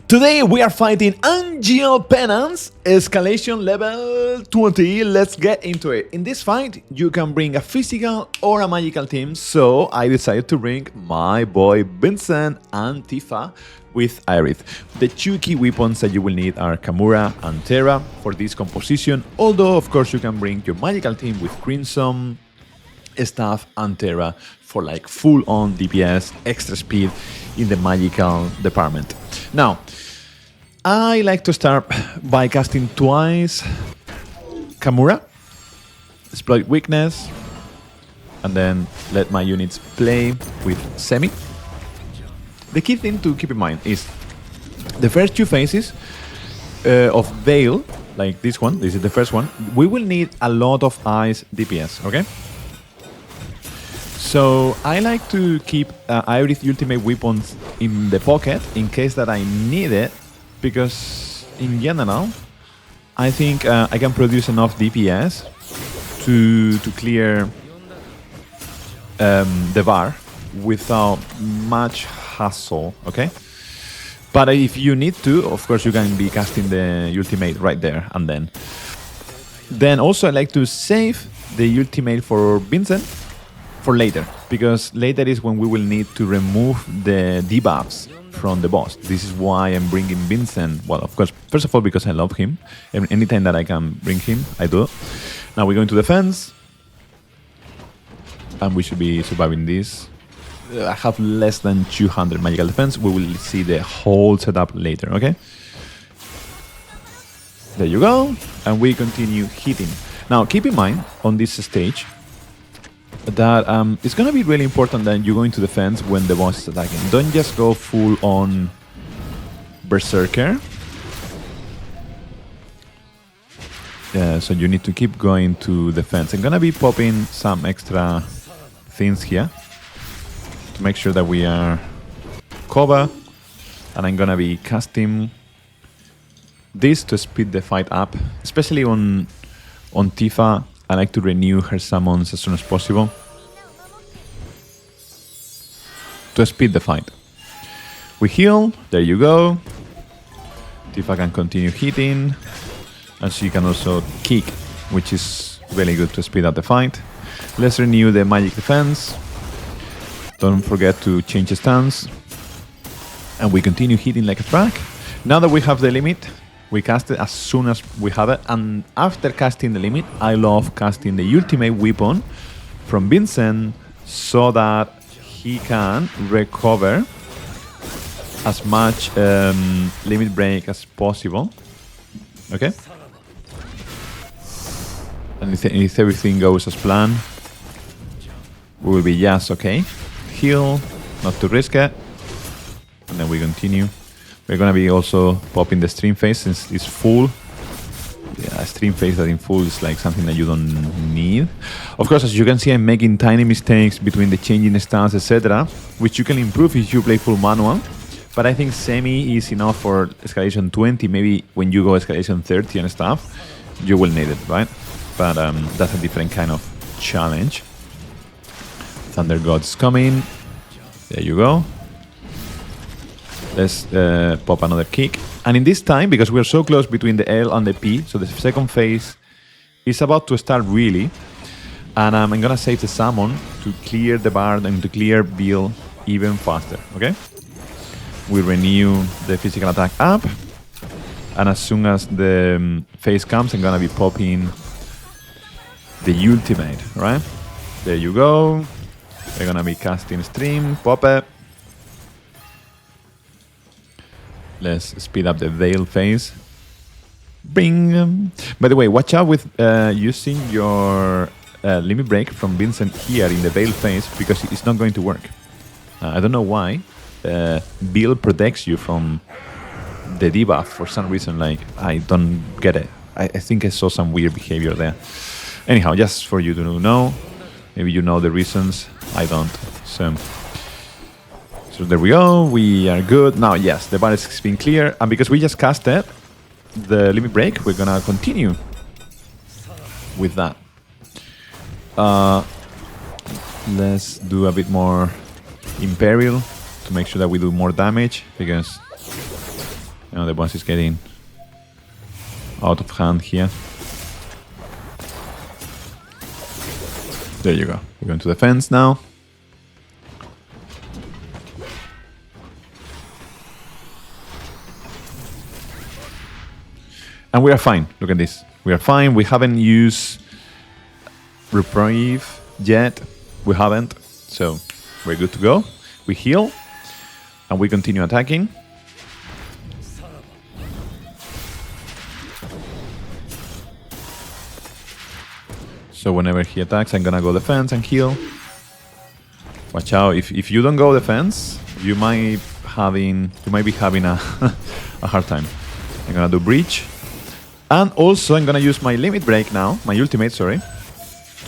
Today we are fighting Angeal Penance, Escalation level 20. Let's get into it. In this fight, you can bring a physical or a magical team, so I decided to bring my boy Vincent and Tifa with Aerith. The two key weapons that you will need are Kamura and Terra for this composition, although of course you can bring your magical team with Crimson, Staff and Terra for like full-on DPS, extra speed in the magical department. Now, I like to start by casting twice Kamura, exploit weakness, and then let my units play with Semi. The key thing to keep in mind is the first two phases of Veil, like this one, this is the first one, we will need a lot of ice DPS, okay? So I like to keep Aerith ultimate weapons in the pocket in case that I need it, because in general I think I can produce enough DPS to clear the bar without much hassle, okay? But if you need to, of course you can be casting the ultimate right there and then. Then also I like to save the ultimate for Vincent for later, because later is when we will need to remove the debuffs from the boss. This is why I'm bringing Vincent. Well, of course, first of all, because I love him. And anytime that I can bring him, I do. Now we're going to defense. And we should be surviving this. I have less than 200 magical defense. We will see the whole setup later, okay? There you go. And we continue hitting. Now, keep in mind, on this stage, that it's going to be really important that you go into defense when the boss is attacking. Don't just go full on Berserker. So you need to keep going to defense. I'm going to be popping some extra things here to make sure that we are covered. And I'm going to be casting this to speed the fight up, especially on Tifa. I like to renew her summons as soon as possible to speed the fight. We heal, there you go. Tifa can continue hitting, and she can also kick, which is really good to speed up the fight. Let's renew the magic defense. Don't forget to change the stance. And we continue hitting like a truck. Now that we have the limit, we cast it as soon as we have it, and after casting the limit, I love casting the ultimate weapon from Vincent so that he can recover as much limit break as possible. Okay? And if everything goes as planned, we will be just okay. Heal, not to risk it, and then we continue. We're going to be also popping the stream phase since it's full. Yeah, stream phase that in full is like something that you don't need. Of course, as you can see, I'm making tiny mistakes between the changing stance, etc., which you can improve if you play full manual. But I think Semi is enough for Escalation 20. Maybe when you go Escalation 30 and stuff, you will need it, right? But that's a different kind of challenge. Thunder God's coming. There you go. Let's pop another kick. And in this time, because we're so close between the L and the P, so the second phase is about to start really. And I'm going to save the summon to clear the bar and to clear Bill even faster, okay? We renew the physical attack up. And as soon as the phase comes, I'm going to be popping the ultimate, right? There you go. We're going to be casting stream, pop it. Let's speed up the Veil phase. Bing! By the way, watch out with using your limit break from Vincent here in the Veil phase, because it's not going to work. I don't know why. Bill protects you from the debuff for some reason. Like, I don't get it. I think I saw some weird behavior there. Anyhow, just for you to know. Maybe you know the reasons. I don't. So there we go, we are good. Now, yes, the bar is being clear. And because we just casted the limit break, we're gonna continue with that. Let's do a bit more Imperial to make sure that we do more damage, because You know, the boss is getting out of hand here. There you go. We're going to defense now. And we are fine. Look at this. We are fine. We haven't used reprieve yet. We haven't. So we're good to go. We heal. And we continue attacking. So whenever he attacks, I'm gonna go defense and heal. Watch out! If you don't go defense, you might be having a a hard time. I'm gonna do breach, and also I'm gonna use my limit break now, my ultimate, sorry,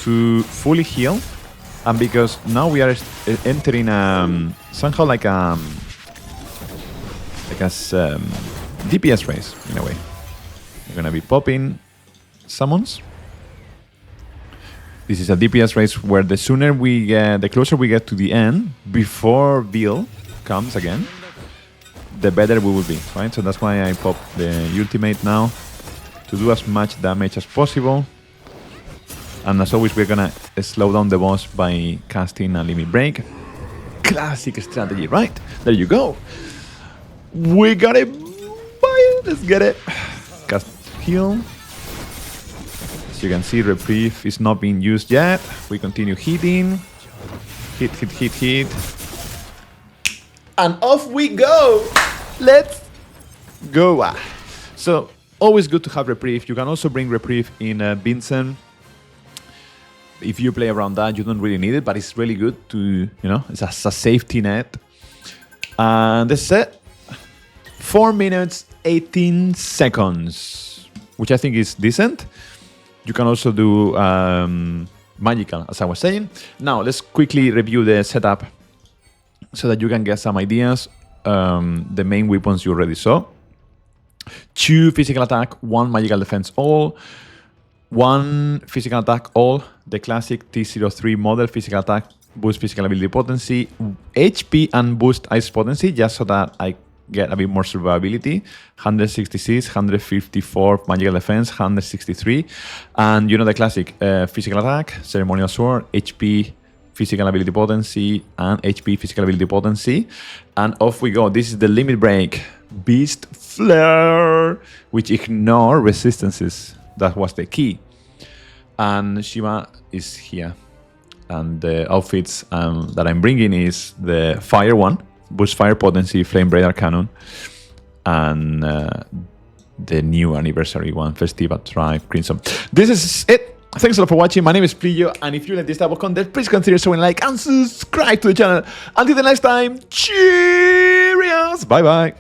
to fully heal. And because now we are entering somehow like a DPS race in a way. We're gonna be popping summons. This is a DPS race where the closer we get to the end, before Bill comes again, the better we will be, right? So that's why I pop the ultimate now, to do as much damage as possible. And as always, we're gonna slow down the boss by casting a limit break. Classic strategy, right? There you go. We got it. Let's get it. Cast heal. As you can see, reprieve is not being used yet. We continue hitting. Hit. And off we go. Let's go. So, always good to have reprieve. You can also bring reprieve in Vincent. If you play around that, you don't really need it, but it's really good to, it's a safety net. And that's it. 4 minutes, 18 seconds, which I think is decent. You can also do magical, as I was saying. Now, let's quickly review the setup so that you can get some ideas. The main weapons you already saw. 2 physical attack, 1 magical defense all. 1 physical attack all. The classic T03 model physical attack, boost physical ability potency, HP and boost ice potency, just so that I get a bit more survivability. 166, 154 magical defense, 163. And the classic physical attack, ceremonial sword, HP, physical ability potency, and HP physical ability potency. And off we go. This is the limit break. Beast Flare, which ignore resistances. That was the key. And Shiva is here. And the outfits that I'm bringing is the fire one. Boost fire potency, flame radar cannon, and the new anniversary one, Festiva Tribe Crimson. This is it. Thanks a lot for watching. My name is Pliyo, and if you like this type of content, please consider showing a like and subscribe to the channel. Until the next time, cheerios. Bye bye.